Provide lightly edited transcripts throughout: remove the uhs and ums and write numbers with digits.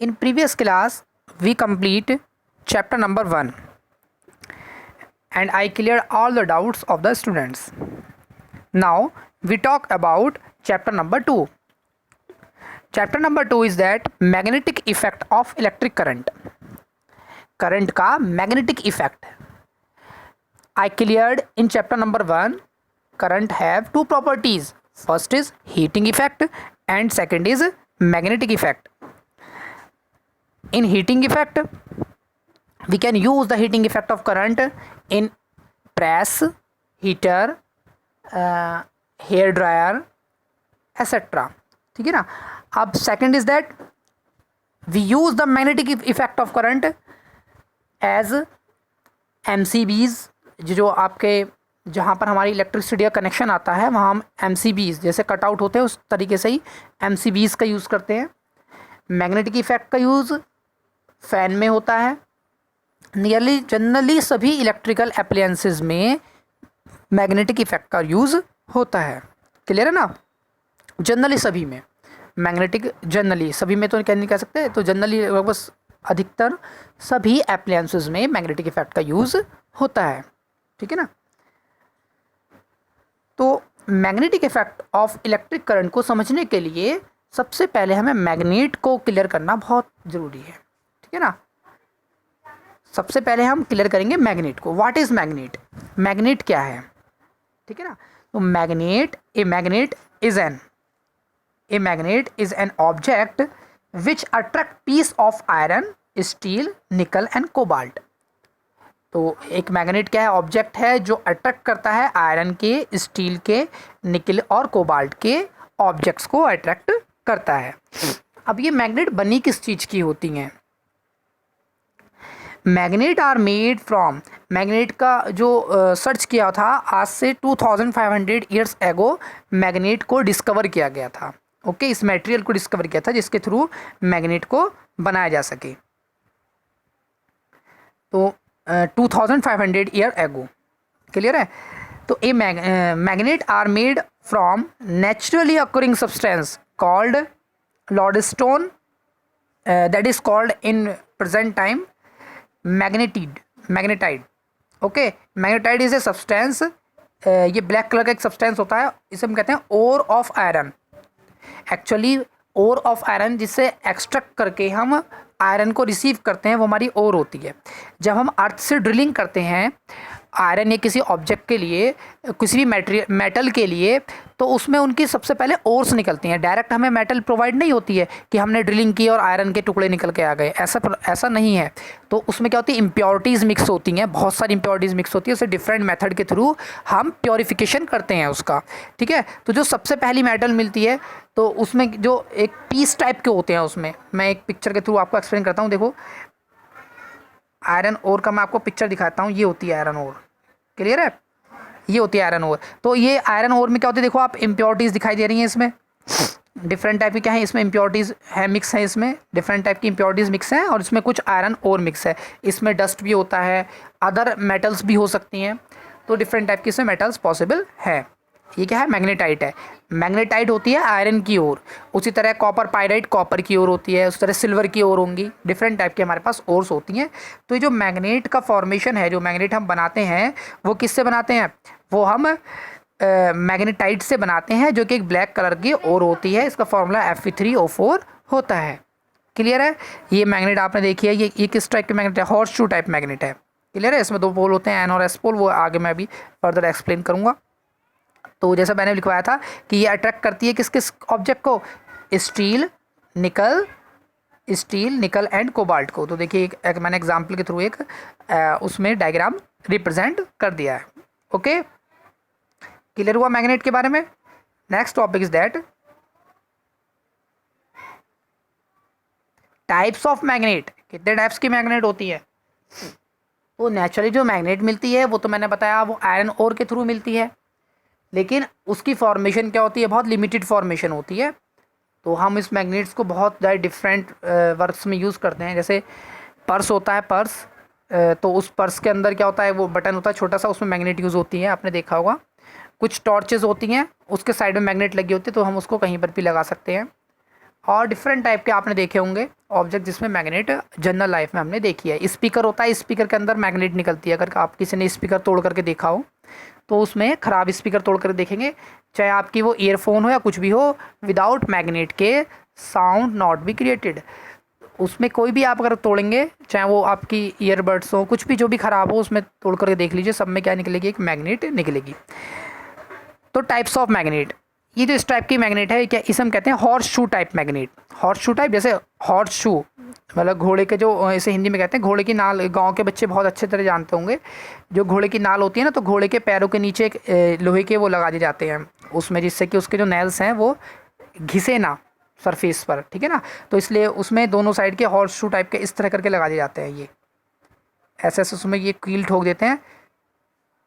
In previous class, we complete chapter number 1 and I cleared all the doubts of the students. Now we talk about chapter number 2. Chapter number 2 is that magnetic effect of electric current. Current का magnetic effect. I cleared in chapter number 1. Current have two properties. First is heating effect and second is magnetic effect. In heating effect, we can use the heating effect of current in press, heater, hair dryer, etc. ठीक है ना. अब second is that we use the magnetic effect of current as MCBs, जो आपके जहाँ पर हमारी electricity का कनेक्शन आता है वहाँ हम MCBs जैसे कटआउट होते हैं उस तरीके से ही MCBs का यूज़ करते हैं. मैग्नेटिक इफेक्ट का यूज़ फैन में होता है. जनरली सभी इलेक्ट्रिकल एप्लायंसेस में मैग्नेटिक इफेक्ट का यूज़ होता है. क्लियर है ना. जनरली सभी में मैग्नेटिक, जनरली सभी में तो नहीं कह सकते, तो जनरली बस अधिकतर सभी एप्लायंसेस में मैग्नेटिक इफेक्ट का यूज़ होता है. ठीक है ना. तो magnetic effect of electric current को समझने के लिए सबसे पहले हमें मैग्नेट को क्लियर करना बहुत ज़रूरी है. ठीक है ना. सबसे पहले हम क्लियर करेंगे मैग्नेट को. What is magnet. मैग्नेट क्या है. ठीक है ना. तो a magnet is an object which attract piece of iron, steel, nickel and cobalt. तो एक मैग्नेट क्या है. ऑब्जेक्ट है जो अट्रैक्ट करता है आयरन के, स्टील के, निकल और कोबाल्ट के ऑब्जेक्ट्स को अट्रैक्ट करता है. अब ये मैग्नेट बनी किस चीज़ की होती हैं. Magnet are made from, magnet का जो सर्च किया था आज से 2500 ईयर्स एगो मैग्नेट को डिस्कवर किया गया था. ओके इस मटेरियल को डिस्कवर किया था जिसके थ्रू मैग्नेट को बनाया जा सके. तो 2500 ईयर एगो. क्लियर है. तो a magnet are made from naturally occurring substance called lodestone, that is called in present time magnetite. Okay, magnetite is a substance, ये ब्लैक कलर का एक सब्सटेंस होता है. इसे हम कहते हैं ore of iron. Actually ore of iron जिससे एक्सट्रैक्ट करके हम आयरन को रिसीव करते हैं वो हमारी ओर होती है. जब हम अर्थ से ड्रिलिंग करते हैं आयरन या किसी ऑब्जेक्ट के लिए, किसी भी मेटल के लिए, तो उसमें उनकी सबसे पहले ओर्स निकलती हैं. डायरेक्ट हमें मेटल प्रोवाइड नहीं होती है कि हमने ड्रिलिंग की और आयरन के टुकड़े निकल के आ गए. ऐसा नहीं है. तो उसमें क्या होती है, इम्प्योरिटीज़ मिक्स होती हैं, बहुत सारी इम्प्योरिटीज़ मिक्स होती है. उसे डिफरेंट मेथड के थ्रू हम प्योरीफिकेशन करते हैं उसका. ठीक है. तो जो सबसे पहली मेटल मिलती है तो उसमें जो एक पीस टाइप के होते हैं, उसमें मैं एक पिक्चर के थ्रू आपको एक्सप्लेन करता हूँ. देखो आयरन ओर का मैं आपको पिक्चर दिखाता हूँ. ये होती है आयरन ओर. क्लियर है. ये होती है आयरन ओर. तो ये आयरन ओर में क्या होती है, देखो आप इम्प्योरिटीज़ दिखाई दे रही हैं. इसमें डिफरेंट टाइप की क्या है, इसमें इम्प्योरिटीज़ है, मिक्स है. इसमें डिफरेंट टाइप की इम्प्योरिटीज़ मिक्स हैं और इसमें कुछ आयरन ओर मिक्स है. इसमें डस्ट भी होता है, अदर मेटल्स भी हो सकती हैं. तो डिफरेंट टाइप की इसमें मेटल्स पॉसिबल है. ये क्या है, मैग्नेटाइट है. मैग्नेटाइट होती है आयरन की ओर. उसी तरह कॉपर पायराइट कॉपर की ओर होती है. उस तरह सिल्वर की ओर होंगी. डिफरेंट टाइप के हमारे पास ओर्स होती हैं. तो ये जो मैग्नेट का फॉर्मेशन है, जो मैग्नेट हम बनाते हैं वो किससे बनाते हैं, वो हम मैग्नेटाइट से बनाते हैं, जो कि एक ब्लैक कलर की ओर होती है. इसका फॉर्मूला Fe3O4 होता है. क्लियर है. ये मैग्नेट आपने देखी है. ये किस टाइप के मैग्नेट है, हॉर्स शू टाइप मैग्नेट है. क्लियर है. इसमें दो पोल होते हैं, एन और एस पोल. वो आगे मैं अभी फर्दर एक्सप्लेन करूँगा. तो जैसा मैंने लिखवाया था कि ये अट्रैक्ट करती है किस किस ऑब्जेक्ट को, स्टील, निकल एंड कोबाल्ट को. तो देखिए एक मैंने एग्जांपल के थ्रू एक उसमें डायग्राम रिप्रेजेंट कर दिया है. ओके क्लियर हुआ मैग्नेट के बारे में. Next topic is that types of magnet. कितने टाइप्स की मैग्नेट होती है. तो नेचुरली जो मैग्नेट मिलती है वो तो मैंने बताया वो आयरन ओर के थ्रू मिलती है, लेकिन उसकी फॉर्मेशन क्या होती है, बहुत लिमिटेड फॉर्मेशन होती है. तो हम इस मैग्नेट्स को बहुत ज़्यादा डिफरेंट वर्क्स में यूज़ करते हैं. जैसे पर्स होता है, पर्स, तो उस पर्स के अंदर क्या होता है, वो बटन होता है छोटा सा, उसमें मैग्नेट यूज़ होती है, आपने देखा होगा. कुछ टॉर्चेस होती हैं उसके साइड में मैग्नेट लगी होती है, तो हम उसको कहीं पर भी लगा सकते हैं. और डिफरेंट टाइप के आपने देखे होंगे ऑब्जेक्ट जिसमें मैग्नेट जनरल लाइफ में हमने देखी है। स्पीकर होता है, स्पीकर के अंदर मैग्नेट निकलती है। अगर आप किसी ने स्पीकर तोड़ करके देखा हो तो उसमें ख़राब स्पीकर तोड़ कर देखेंगे, चाहे आपकी वो ईयरफोन हो या कुछ भी हो, विदाउट मैग्नेट के साउंड नॉट बी क्रिएटेड। उसमें कोई भी आप अगर तोड़ेंगे, चाहे वो आपकी ईयरबड्स हो, कुछ भी जो भी ख़राब हो, उसमें तोड़ करके देख लीजिए, सब में क्या निकलेगी, एक मैग्नेट निकलेगी। तो टाइप्स ऑफ मैग्नेट, ये जो इस टाइप की मैग्नेट है क्या, इसे हम कहते हैं horse shoe type magnet. Horse shoe type, जैसे हॉर्स शू मतलब घोड़े के जो, इसे हिंदी में कहते हैं घोड़े की नाल। गांव के बच्चे बहुत अच्छे तरह जानते होंगे, जो घोड़े की नाल होती है ना, तो घोड़े के पैरों के नीचे एक लोहे के वो लगा दिए जाते हैं उसमें, जिससे कि उसके जो नेल्स हैं वो घिसे ना सरफेस पर, ठीक है ना। तो इसलिए उसमें दोनों साइड के हॉर्स शू टाइप के इस तरह करके लगा दिए जाते हैं। ये ऐसे ऐसे उसमें ये कील ठोक देते हैं,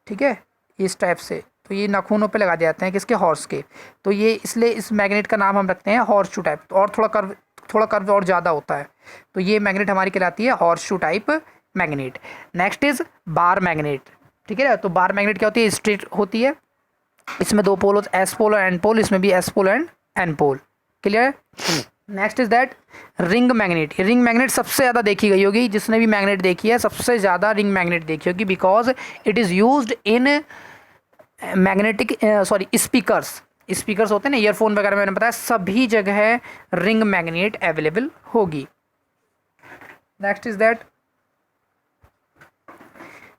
ठीक है, इस टाइप से। तो ये नाखूनों पे लगा दिए जाते हैं किसके, हॉर्स के। तो ये इसलिए इस मैग्नेट का नाम हम रखते हैं हॉर्स शू टाइप। तो और थोड़ा कर्व और ज़्यादा होता है, तो ये मैग्नेट हमारी कहलाती है horse shoe type magnet. Next is bar magnet, ठीक है। तो बार मैग्नेट क्या होती है, स्ट्रेट होती है, इसमें दो पोल होते हैं, एस पोल और एन पोल, इसमें भी S pole and N pole, clear है। Next is that ring magnet. Ring magnet सबसे ज़्यादा देखी गई होगी, जिसने भी मैग्नेट देखी है सबसे ज़्यादा रिंग मैग्नेट देखी होगी, because it is used in magnetic speakers होते हैं ना, ईयरफोन वगैरह में, मैंने बताया सभी जगह रिंग मैग्नेट अवेलेबल होगी। Next is that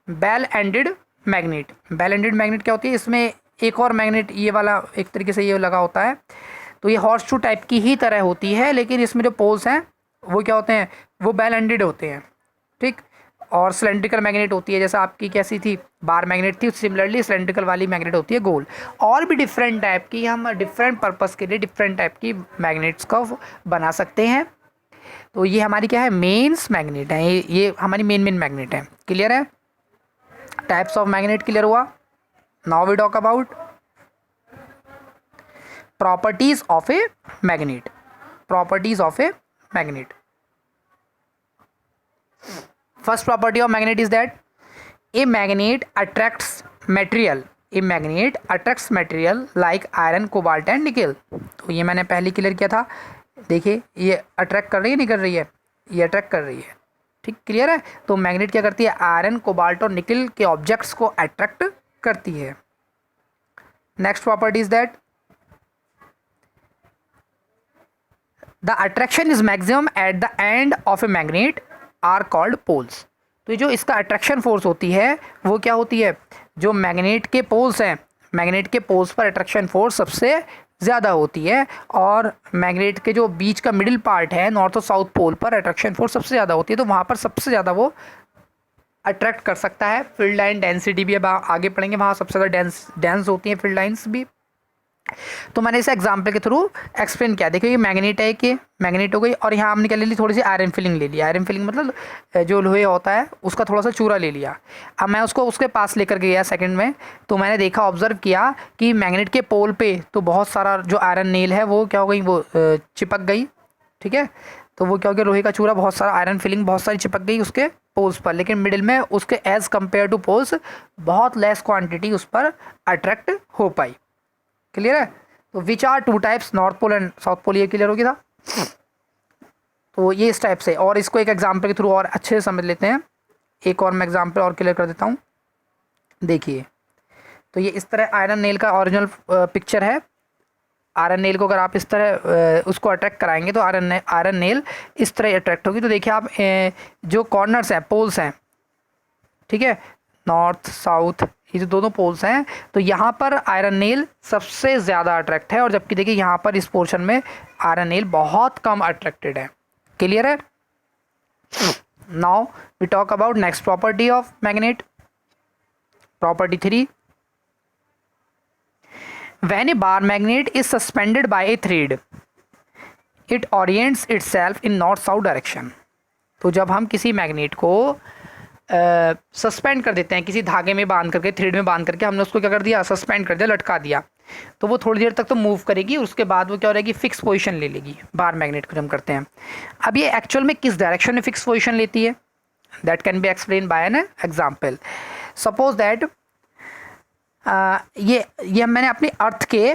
bell ended magnet. Bell ended magnet क्या होती है, इसमें एक और मैग्नेट ये वाला एक तरीके से ये लगा होता है। तो ये हॉर्स शू टाइप की ही तरह होती है, लेकिन इसमें जो पोल्स हैं वो क्या होते हैं, वो बेल एंडेड होते हैं, ठीक। और सिलेंड्रिकल मैग्नेट होती है, जैसे आपकी कैसी थी, बार मैग्नेट थी, सिमिलरली सिलेंड्रिकल वाली मैग्नेट होती है गोल। और भी डिफरेंट टाइप की, हम डिफरेंट पर्पस के लिए डिफरेंट टाइप की मैग्नेट्स का बना सकते हैं। तो ये हमारी क्या है, मेन्स मैग्नेट है, ये हमारी मेन मैग्नेट है, क्लियर है। टाइप्स ऑफ मैग्नेट क्लियर हुआ। Now we talk about properties of a magnet. Properties of a magnet. First property of magnet is that a magnet attracts material. A magnet attracts material like iron, cobalt and nickel. तो ये मैंने पहले clear किया था। देखिए ये attract कर रही है, नहीं कर रही है, ये अट्रैक्ट कर रही है, ठीक, क्लियर है। तो मैग्नेट क्या करती है, आयरन, कोबाल्ट और निकल के ऑब्जेक्ट्स को अट्रैक्ट करती है। Next property is that the attraction is maximum at the end of a magnet are called poles. तो जो इसका अट्रैक्शन फोर्स होती है वो क्या होती है, जो मैग्नेट के पोल्स हैं, मैग्नेट के पोल्स पर अट्रैक्शन फोर्स सबसे ज़्यादा होती है, और मैग्नेट के जो बीच का मिडिल पार्ट है, नॉर्थ और साउथ पोल पर अट्रैक्शन फोर्स सबसे ज़्यादा होती है। तो वहाँ पर सबसे ज़्यादा वो अट्रैक्ट कर सकता है। फील्ड लाइन डेंसिटी भी अब आगे पढ़ेंगे, वहाँ सबसे ज़्यादा डेंस होती हैं फील्ड लाइन्स भी। तो मैंने इसे एग्जाम्पल के थ्रू एक्सप्लेन किया। देखिए ये मैग्नेट है, कि मैग्नेट हो गई, और यहाँ हमने क्या ले ली, थोड़ी सी आयरन फिलिंग ले ली। आयरन फिलिंग मतलब जो लोहे होता है उसका थोड़ा सा चूरा ले लिया। अब मैं उसको उसके पास लेकर गया सेकंड में, तो मैंने देखा, ऑब्जर्व किया कि मैग्नेट के पोल पे तो बहुत सारा जो आयरन नेल है वो क्या हो गई, वो चिपक गई, ठीक है। तो वो क्या हो गया, लोहे का चूरा बहुत सारा, आयरन फिलिंग बहुत सारी चिपक गई उसके पोल्स पर, लेकिन मिडिल में उसके एज कम्पेयर टू पोल्स बहुत लेस क्वान्टिटी उस पर अट्रैक्ट हो पाई, क्लियर है। तो which are two types, north pole and south pole, ये क्लियर हो गया था। तो ये इस टाइप से, और इसको एक एग्जांपल के थ्रू और अच्छे से समझ लेते हैं। एक और मैं एग्जांपल और क्लियर कर देता हूँ। देखिए तो ये इस तरह आयरन नेल का ओरिजिनल पिक्चर है। आयरन नेल को अगर आप इस तरह उसको अट्रैक्ट कराएंगे तो आयरन नेल इस तरह अट्रैक्ट होगी। तो देखिए आप जो कॉर्नर्स हैं, पोल्स हैं, ठीक है, नॉर्थ साउथ, ये जो दोनों पोल्स हैं, तो यहाँ पर आयरन नेल सबसे ज़्यादा अट्रैक्ट है, और जबकि देखिए यहाँ पर इस पोर्शन में आयरन नेल बहुत कम अट्रैक्टेड है, क्लियर है। Now we talk about next property of magnet, property 3। When a bar magnet is suspended by a thread it orients itself in north south direction. तो जब हम किसी मैग्नेट को सस्पेंड कर देते हैं, किसी धागे में बांध करके, थ्रेड में बांध करके हमने उसको क्या कर दिया, सस्पेंड कर दिया, लटका दिया, तो वो थोड़ी देर तक तो मूव करेगी, उसके बाद वो क्या हो जाएगी, फिक्स पोजीशन ले लेगी। बार मैग्नेट को हम करते हैं। अब ये एक्चुअल में किस डायरेक्शन में फिक्स पोजीशन लेती है, that can be explain by an example. Suppose that ये मैंने अपनी अर्थ के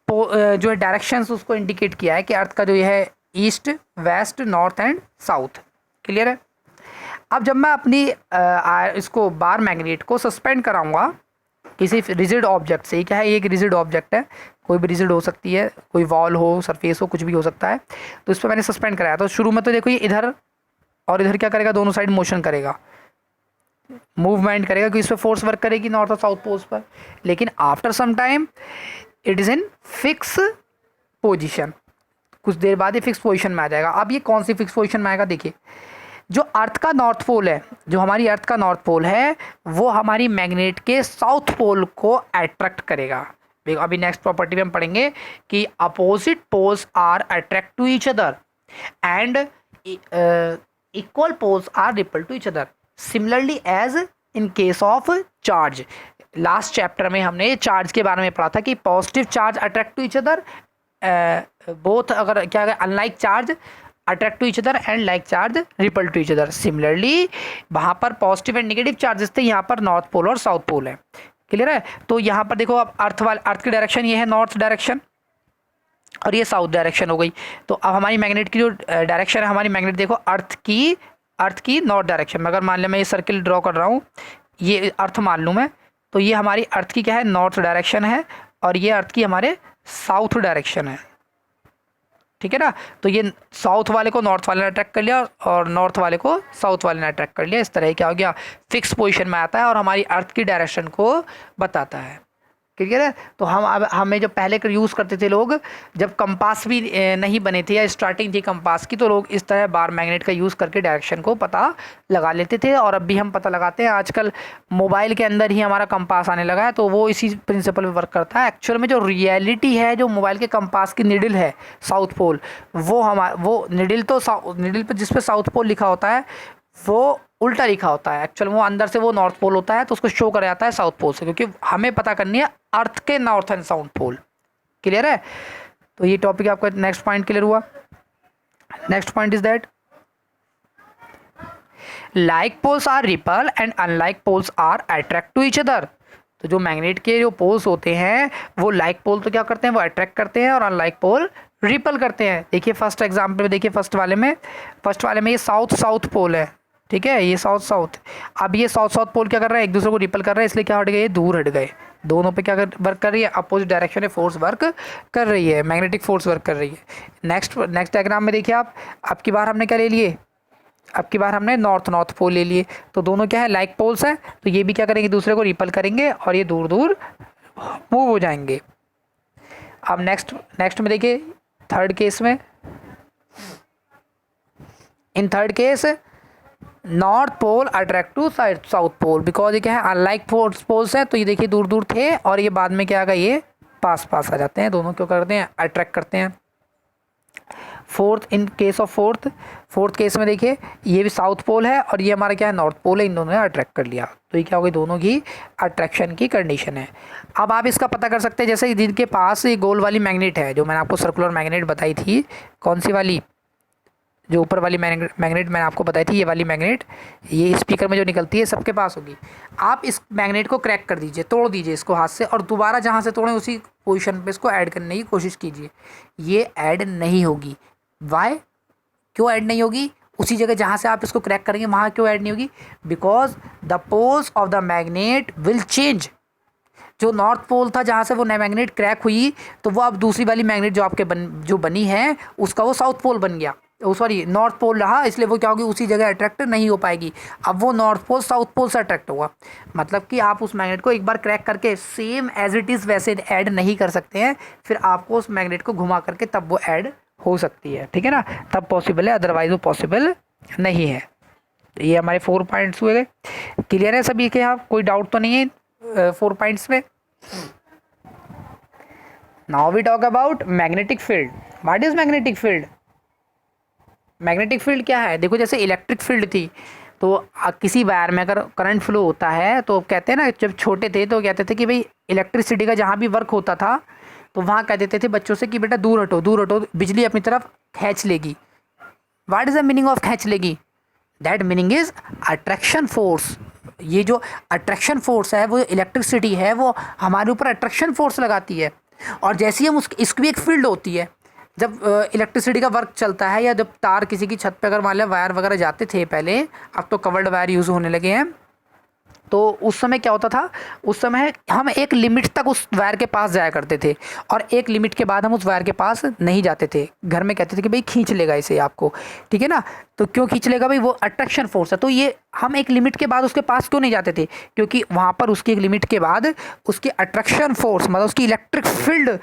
जो है डायरेक्शंस उसको इंडिकेट किया है कि अर्थ का जो ये है east, west, north and south. Clear है। अब जब मैं अपनी इसको बार मैग्नेट को सस्पेंड कराऊंगा किसी रिजिड ऑब्जेक्ट से, क्या है ये एक रिजिड ऑब्जेक्ट है, कोई भी रिजिड हो सकती है, कोई वॉल हो, सरफेस हो, कुछ भी हो सकता है। तो इस पर मैंने सस्पेंड कराया, तो शुरू में तो देखो ये इधर और इधर क्या करेगा, दोनों साइड मोशन करेगा, मूवमेंट करेगा, क्योंकि इस पर फोर्स वर्क करेगी नॉर्थ और साउथ पोल्स पर। लेकिन after some time it is in fix position, कुछ देर बाद ये फिक्स पोजिशन में आ जाएगा। अब ये कौन सी फिक्स पोजिशन में आएगा, देखिए जो अर्थ का नॉर्थ पोल है, जो हमारी अर्थ का नॉर्थ पोल है, वो हमारी मैग्नेट के साउथ पोल को अट्रैक्ट करेगा। अभी नेक्स्ट प्रॉपर्टी में हम पढ़ेंगे कि opposite poles are attract to each other and equal poles are repel to each other, similarly as in case of charge. Last chapter में हमने चार्ज के बारे में पढ़ा था कि positive charge attract to each other, both अगर क्या है, unlike charge attract to each other and like charge repel to each other. Similarly वहाँ पर पॉजिटिव एंड नेगेटिव चार्जेस थे, यहाँ पर नॉर्थ पोल और साउथ पोल है। क्लियर है। तो यहाँ पर देखो अब अर्थ की डायरेक्शन ये है नॉर्थ डायरेक्शन और ये साउथ डायरेक्शन हो गई। तो अब हमारी मैग्नेट की जो डायरेक्शन है, हमारी मैग्नेट देखो अर्थ की नॉर्थ डायरेक्शन में, अगर मान लिया मैं ये सर्किल ड्रॉ कर रहा हूँ, ये अर्थ मान लूँ मैं, तो ये हमारी अर्थ की क्या है, नॉर्थ डायरेक्शन है और ये अर्थ की हमारे साउथ डायरेक्शन है। ठीक है ना। तो ये साउथ वाले को नॉर्थ वाले ने अट्रैक्ट कर लिया और नॉर्थ वाले को साउथ वाले ने अट्रैक्ट कर लिया। इस तरह क्या हो गया, फिक्स पोजीशन में आता है और हमारी अर्थ की डायरेक्शन को बताता है। क्लियर है। तो हमें जब पहले यूज़ करते थे लोग, जब कंपास भी नहीं बने थे या स्टार्टिंग थी कंपास की, तो लोग इस तरह बार मैग्नेट का यूज़ करके डायरेक्शन को पता लगा लेते थे और अब भी हम पता लगाते हैं। आजकल मोबाइल के अंदर ही हमारा कंपास आने लगा है, तो वो इसी प्रिंसिपल पे वर्क करता है। एक्चुअल में जो रियलिटी है, जो मोबाइल के कंपास की निडल है साउथ पोल, वो निडल पर जिस पे साउथ पोल लिखा होता है वो उल्टा लिखा होता है। एक्चुअल वो अंदर से वो नॉर्थ पोल होता है, तो उसको शो कराया जाता है साउथ पोल से, क्योंकि हमें पता करनी है अर्थ के north and south pole. Clear है। तो ये टॉपिक आपका नेक्स्ट पॉइंट क्लियर हुआ। Next point is that like poles are repel and unlike poles are attract to each other. तो जो मैग्नेट के जो पोल्स होते हैं, वो लाइक पोल तो क्या करते हैं, वो अट्रैक्ट करते हैं और अनलाइक पोल रिपल करते हैं। देखिए फर्स्ट एग्जाम्पल में, देखिए फर्स्ट वाले में ये साउथ पोल है। ठीक है, ये साउथ। अब ये साउथ पोल क्या कर रहा है, एक दूसरे को रिपल कर रहा है, इसलिए क्या हट गए, दूर हट गए। दोनों पे क्या वर्क कर रही है, अपोजिट डायरेक्शन में फोर्स वर्क कर रही है, मैग्नेटिक फोर्स वर्क कर रही है। नेक्स्ट डायग्राम में देखिए आप, अब की बार हमने क्या ले लिए, अब की बार हमने नॉर्थ पोल ले लिए। तो दोनों क्या है, लाइक पोल्स हैं, तो ये भी क्या करेंगे, दूसरे को रिपल करेंगे और ये दूर दूर मूव हो जाएंगे। अब नेक्स्ट में देखिए थर्ड केस में, in third case north pole attract to south pole, because ये क्या है, अनलाइक पोल्स है, तो ये देखिए दूर दूर थे और ये बाद में क्या आ गए, ये पास आ जाते हैं। दोनों क्यों करते हैं, अट्रैक्ट करते हैं। फोर्थ केस में देखिए ये भी साउथ पोल है और ये हमारा क्या है, नॉर्थ पोल है, इन दोनों ने अट्रैक्ट कर लिया, तो ये क्या हो गई, दोनों की अट्रैक्शन की कंडीशन है। अब आप इसका पता कर सकते हैं, जैसे जिनके पास ये गोल वाली मैग्नेट है, जो मैंने आपको सर्कुलर मैग्नेट बताई थी, कौन सी वाली, जो ऊपर वाली मैग्नेट मैंने आपको बताई थी, ये वाली मैग्नेट, ये स्पीकर में जो निकलती है सबके पास होगी। आप इस मैग्नेट को क्रैक कर दीजिए, तोड़ दीजिए इसको हाथ से और दोबारा जहाँ से तोड़ें उसी पोजीशन पे इसको ऐड करने की कोशिश कीजिए, ये ऐड नहीं होगी। वाई, क्यों ऐड नहीं होगी, उसी जगह जहाँ से आप इसको क्रैक करेंगे वहाँ क्यों ऐड नहीं होगी, because the poles of the magnet will change. जो नॉर्थ पोल था जहाँ से वो मैग्नेट क्रैक हुई, तो वो अब दूसरी वाली मैग्नेट जो आपके जो बनी है उसका वो साउथ पोल बन गया, सॉरी नॉर्थ पोल रहा, इसलिए वो क्या होगी, उसी जगह अट्रैक्ट नहीं हो पाएगी। अब वो नॉर्थ पोल साउथ पोल से अट्रैक्ट होगा, मतलब कि आप उस मैग्नेट को एक बार क्रैक करके सेम एज इट इज़ वैसे ऐड नहीं कर सकते हैं, फिर आपको उस मैग्नेट को घुमा करके तब वो ऐड हो सकती है। ठीक है ना, तब पॉसिबल है, अदरवाइज वो पॉसिबल नहीं है। ये हमारे 4 पॉइंट्स हुए गए। क्लियर है सभी के, यहाँ कोई डाउट तो नहीं है 4 पॉइंट्स में। Now we talk about magnetic field. What is magnetic field? Magnetic field क्या है, देखो जैसे इलेक्ट्रिक फील्ड थी, तो किसी वायर में अगर करंट फ्लो होता है तो कहते हैं ना, जब छोटे थे तो कहते थे कि भाई इलेक्ट्रिसिटी का जहाँ भी वर्क होता था तो वहाँ कह देते थे बच्चों से कि बेटा दूर हटो, बिजली अपनी तरफ खींच लेगी। What is the meaning of खींच लेगी? That meaning is attraction force. ये जो अट्रैक्शन फोर्स है, वो इलेक्ट्रिसिटी है, वो हमारे ऊपर अट्रैक्शन फोर्स लगाती है, और जैसे ही हम इसकी भी एक फील्ड होती है, जब इलेक्ट्रिसिटी का वर्क चलता है या जब तार किसी की छत पे अगर मान लिया वायर वगैरह जाते थे पहले, अब तो कवर्ड वायर यूज़ होने लगे हैं, तो उस समय क्या होता था, उस समय हम एक लिमिट तक उस वायर के पास जाया करते थे और एक लिमिट के बाद हम उस वायर के पास नहीं जाते थे। घर में कहते थे कि भाई खींच लेगा इसे आपको, ठीक है ना। तो क्यों खींच लेगा भाई, वो अट्रैक्शन फोर्स है। तो ये हम एक लिमिट के बाद उसके पास क्यों नहीं जाते थे, क्योंकि वहाँ पर उसकी एक लिमिट के बाद उसकी अट्रैक्शन फोर्स मतलब उसकी इलेक्ट्रिक फील्ड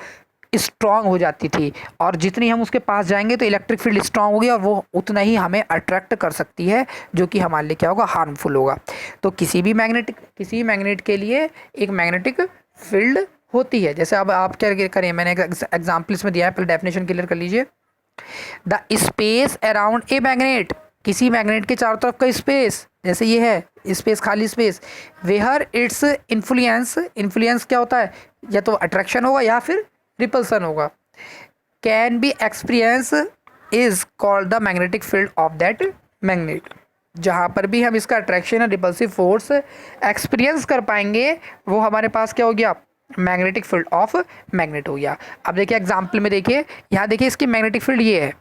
स्ट्रांग हो जाती थी, और जितनी हम उसके पास जाएंगे तो इलेक्ट्रिक फील्ड स्ट्रांग होगी और वो उतना ही हमें अट्रैक्ट कर सकती है, जो कि हमारे लिए क्या होगा, हार्मफुल होगा। तो किसी भी मैग्नेट के लिए एक मैग्नेटिक फील्ड होती है। जैसे अब आप क्या करें, मैंने एग्जाम्पल इसमें दिया है, पहले डेफिनेशन क्लियर कर लीजिए। The space around a magnet, किसी मैग्नेट के चारों तरफ का स्पेस, जैसे ये है स्पेस, खाली स्पेस, वेयर इट्स इन्फ्लुएंस क्या होता है, या तो अट्रैक्शन होगा या फिर रिपल्सन होगा, can be experience is called the magnetic field of that magnet. जहाँ पर भी हम इसका अट्रैक्शन या रिपल्सिव फोर्स एक्सपीरियंस कर पाएंगे वो हमारे पास क्या हो गया, मैग्नेटिक फील्ड ऑफ मैग्नेट हो गया। अब देखिए एग्जाम्पल में, देखिए यहाँ देखिए इसकी मैग्नेटिक फील्ड ये है,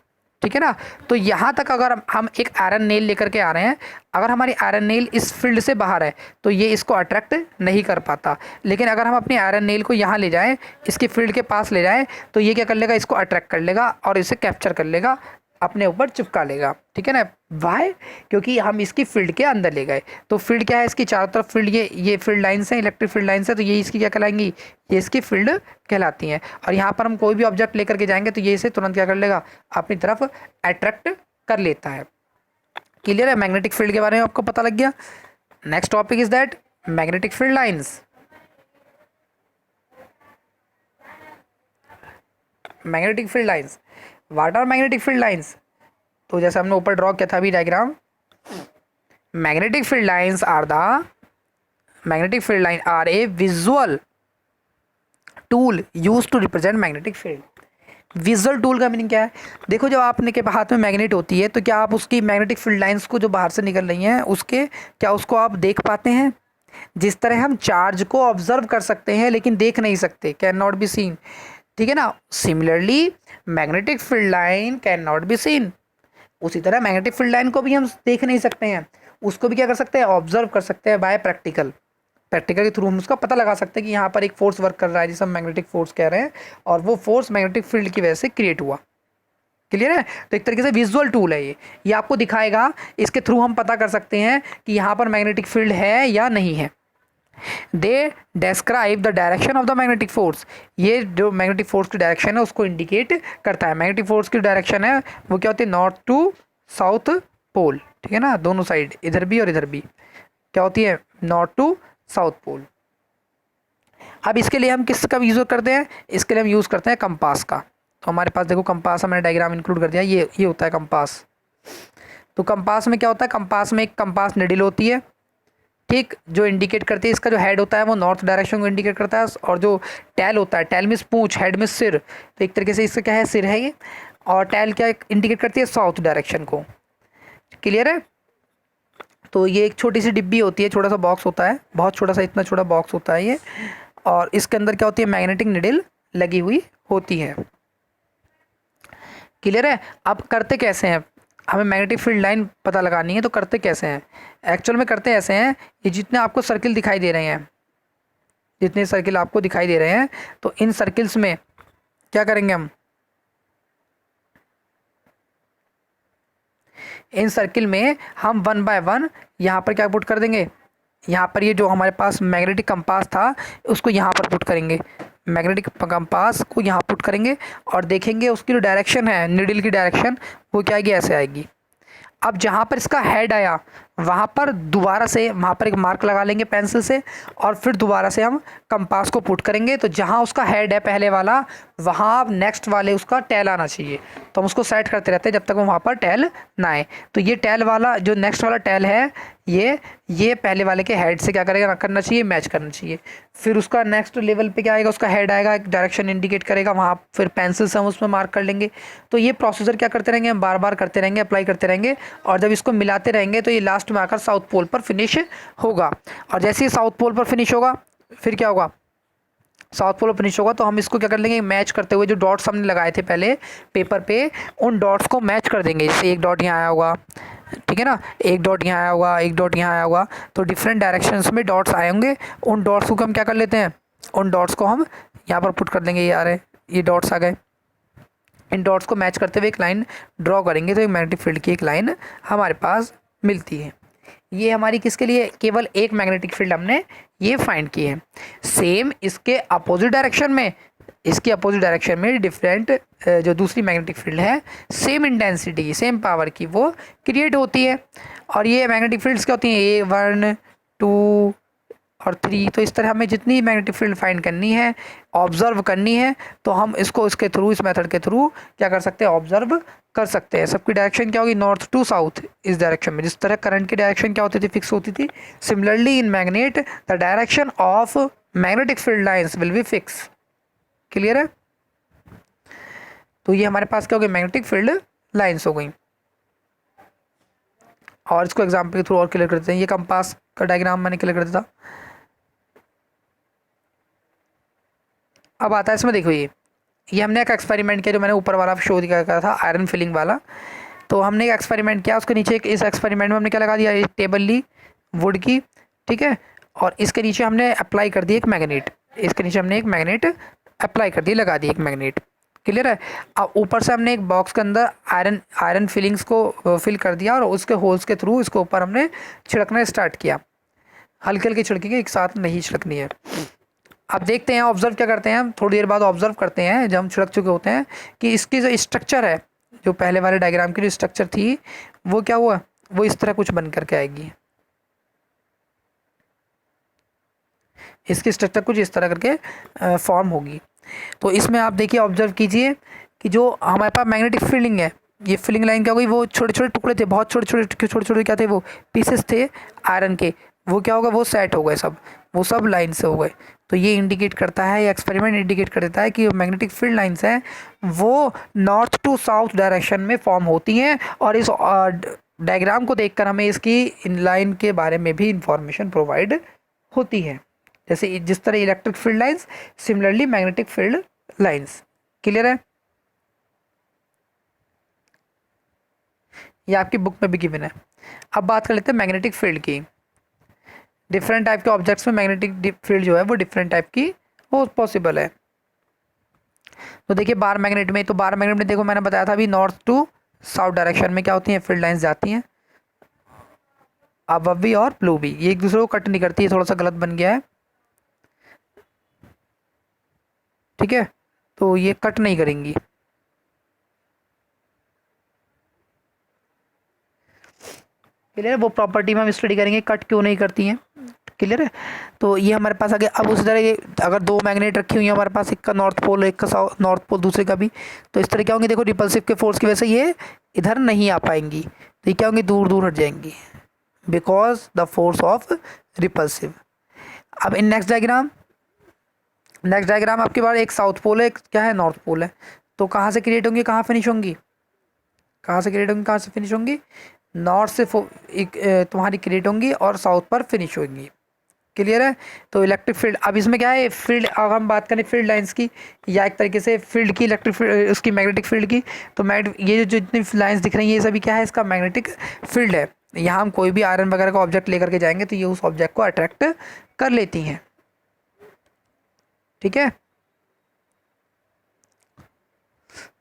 ठीक है ना। तो यहाँ तक अगर हम एक आयरन नेल लेकर के आ रहे हैं, अगर हमारी आयरन नेल इस फील्ड से बाहर है तो ये इसको अट्रैक्ट नहीं कर पाता, लेकिन अगर हम अपनी आयरन नेल को यहाँ ले जाएं, इसके फील्ड के पास ले जाएं, तो ये क्या कर लेगा, इसको अट्रैक्ट कर लेगा और इसे कैप्चर कर लेगा, अपने ऊपर चिपका लेगा, ठीक है ना। वाई, क्योंकि हम इसकी फील्ड के अंदर ले गए। तो फील्ड क्या है, इसकी चारों तरफ फील्ड, ये फील्ड लाइन्स हैं, इलेक्ट्रिक फील्ड लाइन्स है, तो ये इसकी क्या कहलाएंगी, ये इसकी फील्ड कहलाती हैं। और यहाँ पर हम कोई भी ऑब्जेक्ट लेकर के जाएंगे तो ये इसे तुरंत क्या कर लेगा, अपनी तरफ अट्रैक्ट कर लेता है। क्लियर है, मैग्नेटिक फील्ड के बारे में आपको पता लग गया। Next topic is that magnetic field lines. Magnetic field lines, what are magnetic field lines. तो जैसे हमने ऊपर ड्रॉ किया था अभी diagram, magnetic field lines are the magnetic field line are a visual tool use to represent magnetic field. Visual tool का meaning क्या है, देखो जब आपने के हाथ में मैग्नेट होती है तो क्या आप उसकी मैग्नेटिक फील्ड लाइंस को जो बाहर से निकल रही हैं उसके, क्या उसको आप देख पाते हैं। जिस तरह हम चार्ज को ऑब्जर्व कर सकते हैं लेकिन देख नहीं सकते, कैन नॉट बी सीन, ठीक है ना। Similarly magnetic field line can not be seen, उसी तरह मैग्नेटिक फील्ड लाइन को भी हम देख नहीं सकते हैं, उसको भी क्या कर सकते हैं, ऑब्जर्व कर सकते हैं बाय प्रैक्टिकल के थ्रू हम उसका पता लगा सकते हैं कि यहाँ पर एक फोर्स वर्क कर रहा है जिसे हम मैग्नेटिक फोर्स कह रहे हैं, और वो फोर्स मैग्नेटिक फील्ड की वजह से क्रिएट हुआ। क्लियर है, तो एक तरीके से विजुअल टूल है ये आपको दिखाएगा, इसके थ्रू हम पता कर सकते हैं कि यहाँ पर मैग्नेटिक फील्ड है या नहीं है। They describe the direction of the magnetic force, ये जो मैग्नेटिक फोर्स की डायरेक्शन है उसको इंडिकेट करता है। मैग्नेटिक फोर्स की डायरेक्शन है वो क्या होती है, नॉर्थ टू साउथ पोल, ठीक है ना, दोनों साइड, इधर भी और इधर भी क्या होती है, नॉर्थ टू साउथ पोल। अब इसके लिए हम किसका यूज़ करते हैं, इसके लिए हम यूज़ करते हैं कंपास का। तो हमारे पास देखो कंपास, हमने डायग्राम इंक्लूड कर दिया, ये होता है कंपास। तो कंपास में क्या होता है, कंपास में एक कंपास निडल होती है, ठीक, जो इंडिकेट करती है, इसका जो हेड होता है वो नॉर्थ डायरेक्शन को इंडिकेट करता है, और जो टेल होता है, टेल मीन्स पूंछ, हेड मीन्स सिर, तो एक तरीके से इसका क्या है, सिर है ये, और टेल क्या इंडिकेट करती है, साउथ डायरेक्शन को। क्लियर है, तो ये एक छोटी सी डिब्बी होती है, छोटा सा बॉक्स होता है, बहुत छोटा सा, इतना छोटा बॉक्स होता है ये, और इसके अंदर क्या होती है, मैग्नेटिक निडल लगी हुई होती है। क्लियर है, अब करते कैसे हैं, हमें मैग्नेटिक फील्ड लाइन पता लगानी है तो करते कैसे हैं, एक्चुअल में करते ऐसे हैं, ये जितने आपको सर्किल दिखाई दे रहे हैं, जितने सर्किल आपको दिखाई दे रहे हैं, तो इन सर्किल्स में क्या करेंगे हम, इन सर्किल में हम वन बाय वन यहाँ पर क्या पुट कर देंगे, यहाँ पर ये जो हमारे पास मैग्नेटिक कंपास था उसको यहाँ पर पुट करेंगे, मैग्नेटिक कंपास को यहाँ पुट करेंगे और देखेंगे उसकी जो डायरेक्शन है, निडल की डायरेक्शन वो क्या आएगी, ऐसे आएगी। अब जहाँ पर इसका हेड आया वहाँ पर दोबारा से वहाँ पर एक मार्क लगा लेंगे पेंसिल से, और फिर दोबारा से हम कंपास को पुट करेंगे, तो जहाँ उसका हेड है पहले वाला वहाँ नेक्स्ट वाले उसका टेल आना चाहिए, तो हम उसको सेट करते रहते हैं जब तक वो वहाँ पर टेल ना आए। तो ये टेल वाला जो नेक्स्ट वाला टेल है ये पहले वाले के हेड से क्या करेगा, करना चाहिए, मैच करना चाहिए। फिर उसका नेक्स्ट लेवल पे क्या आएगा, उसका हेड आएगा, एक डायरेक्शन इंडिकेट करेगा, वहाँ फिर पेंसिल से हम उसमें मार्क कर लेंगे। तो ये प्रोसीजर क्या करते रहेंगे, हम बार बार करते रहेंगे, अप्लाई करते रहेंगे, और जब इसको मिलाते रहेंगे तो ये लास्ट में आकर साउथ पोल पर फिनिश होगा। और जैसे ही साउथ पोल पर फिनिश होगा फिर क्या होगा, साउथ पोल फिनिश होगा, तो हम इसको क्या कर लेंगे, मैच करते हुए जो डॉट्स हमने लगाए थे पहले पेपर पे, उन डॉट्स को मैच कर देंगे। जैसे एक डॉट यहाँ आया होगा, ठीक है ना, एक डॉट यहाँ आया होगा, एक डॉट यहाँ आया होगा, तो डिफरेंट डायरेक्शंस में डॉट्स आए होंगे। उन डॉट्स को हम क्या कर लेते हैं, उन डॉट्स को हम यहाँ पर पुट कर देंगे। ये आ रहे, ये डॉट्स आ गए। इन डॉट्स को मैच करते हुए एक लाइन ड्रॉ करेंगे, तो एक मैग्नेटिक फील्ड की एक लाइन हमारे पास मिलती है। ये हमारी किसके लिए, केवल एक मैग्नेटिक फील्ड हमने ये फाइंड की है। सेम इसके अपोजिट डायरेक्शन में, इसके अपोजिट डायरेक्शन में डिफरेंट जो दूसरी मैग्नेटिक फील्ड है, सेम इंटेंसिटी की, सेम पावर की, वो क्रिएट होती है। और ये मैग्नेटिक फील्ड्स क्या होती हैं, A1 2 और 3। तो इस तरह हमें जितनी मैग्नेटिक फील्ड फाइंड करनी है, ऑब्जर्व करनी है, तो हम इसको इसके थ्रू, इस मेथड के थ्रू क्या कर सकते हैं, ऑब्जर्व कर सकते हैं। सबकी डायरेक्शन क्या होगी, नॉर्थ टू साउथ, इस डायरेक्शन में। जिस तरह करंट की डायरेक्शन क्या होती थी, फिक्स होती थी, similarly in magnet the direction of magnetic field lines will be fix. Clear है। तो ये हमारे पास क्या हो गई, मैग्नेटिक फील्ड लाइन्स हो गई। और इसको एग्जाम्पल के थ्रू और क्लियर करते हैं। ये कंपास का डायग्राम मैंने क्लियर कर दिया था। अब आता है इसमें, देखो ये हमने एक एक्सपेरिमेंट किया, जो मैंने ऊपर वाला शो दिया था आयरन फिलिंग वाला। तो हमने एक एक्सपेरिमेंट किया, उसके नीचे इस एक्सपेरिमेंट में हमने क्या लगा दिया, एक टेबल ली वुड की, ठीक है, और इसके नीचे हमने अप्लाई कर दी एक मैग्नेट, इसके नीचे हमने एक मैग्नेट अप्लाई कर दी, लगा दी एक मैग्नेट। क्लियर है। अब ऊपर से हमने एक बॉक्स के अंदर आयरन फिलिंग्स को फिल कर दिया, और उसके होल्स के थ्रू इसके ऊपर हमने छिड़कना स्टार्ट किया। हल्के हल्के छिड़केंगे, एक साथ नहीं छिड़कनी है। अब देखते हैं, ऑब्जर्व क्या करते हैं हम, थोड़ी देर बाद ऑब्जर्व करते हैं जब हम छिड़क चुके होते हैं, कि इसकी जो स्ट्रक्चर है, जो पहले वाले डायग्राम की जो स्ट्रक्चर थी, वो क्या हुआ, वो इस तरह कुछ बन करके आएगी। इसकी स्ट्रक्चर कुछ इस तरह करके फॉर्म होगी। तो इसमें आप देखिए, ऑब्जर्व कीजिए कि जो हमारे पास मैग्नेटिक फील्डिंग है, ये फील्डिंग लाइन क्या हो गई, वो छोटे छोटे टुकड़े थे, बहुत छोटे छोटे क्या थे, वो पीसेस थे आयरन के, वो क्या होगा, वो सेट हो गए सब, वो सब लाइन से हो गए। तो ये इंडिकेट करता है, ये एक्सपेरिमेंट इंडिकेट कर देता है कि मैग्नेटिक फील्ड लाइन्स हैं वो नॉर्थ टू साउथ डायरेक्शन में फॉर्म होती हैं। और इस डायग्राम को देखकर हमें इसकी इन लाइन के बारे में भी इंफॉर्मेशन प्रोवाइड होती है, जैसे जिस तरह electric field lines, similarly magnetic field lines. Clear है। ये आपकी बुक में भी गिवन है। अब बात कर लेते हैं मैग्नेटिक फील्ड की। डिफरेंट टाइप के ऑब्जेक्ट्स में मैग्नेटिक फील्ड जो है वो डिफरेंट टाइप की वो पॉसिबल है। तो देखिए बार मैग्नेट में, तो बार मैग्नेट में देखो मैंने बताया था अभी, नॉर्थ टू साउथ डायरेक्शन में क्या होती हैं, फील्ड लाइंस जाती हैं, अबव भी और ब्लू भी, ये एक दूसरे को कट नहीं करती है, थोड़ा सा गलत बन गया है, ठीक है, तो ये कट नहीं करेंगी। क्लियर है, वो प्रॉपर्टी में हम स्टडी करेंगे कट क्यों नहीं करती हैं। क्लियर है। तो ये हमारे पास आ गया। अब उसी तरह अगर दो मैग्नेट रखी हुई है हमारे पास, एक का नॉर्थ पोल, एक का साउथ नॉर्थ पोल, दूसरे का भी, तो इस तरह क्या होंगे, देखो रिपल्सिव के फोर्स की वजह से ये इधर नहीं आ पाएंगी, तो ये क्या होंगी, दूर दूर हट जाएंगी, because the force of repulsive. अब इन नेक्स्ट डायग्राम आपके पास एक साउथ पोल है, एक क्या है, नॉर्थ पोल है, तो कहाँ से क्रिएट होंगी, कहाँ फिनिश होंगी, कहाँ से क्रिएट होंगी, कहाँ से फिनिश होंगी, नॉर्थ से तुम्हारी क्रिएट होंगी और साउथ पर फिनिश होंगी। क्लियर है। तो इलेक्ट्रिक फील्ड, अब इसमें क्या है, फील्ड, अब हम बात करें फील्ड लाइंस की, या एक तरीके से फील्ड की, इलेक्ट्रिक फील्ड, उसकी मैग्नेटिक फील्ड की, तो ये जो जितनी लाइंस दिख रही हैं ये सभी क्या है, इसका मैग्नेटिक फील्ड है। यहाँ हम कोई भी आयरन वगैरह का ऑब्जेक्ट लेकर के जाएंगे तो ये उस ऑब्जेक्ट को अट्रैक्ट कर लेती हैं। ठीक है,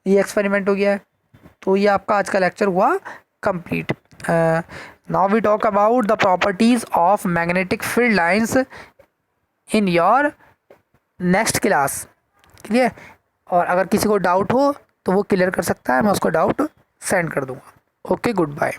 ये एक्सपेरिमेंट हो गया है। तो ये आपका आज का लेक्चर हुआ complete. Now we talk about the properties of magnetic field lines in your next class। Clear. और अगर किसी को डाउट हो तो वो क्लियर कर सकता है, मैं उसको डाउट सेंड कर दूंगा। Okay, good bye.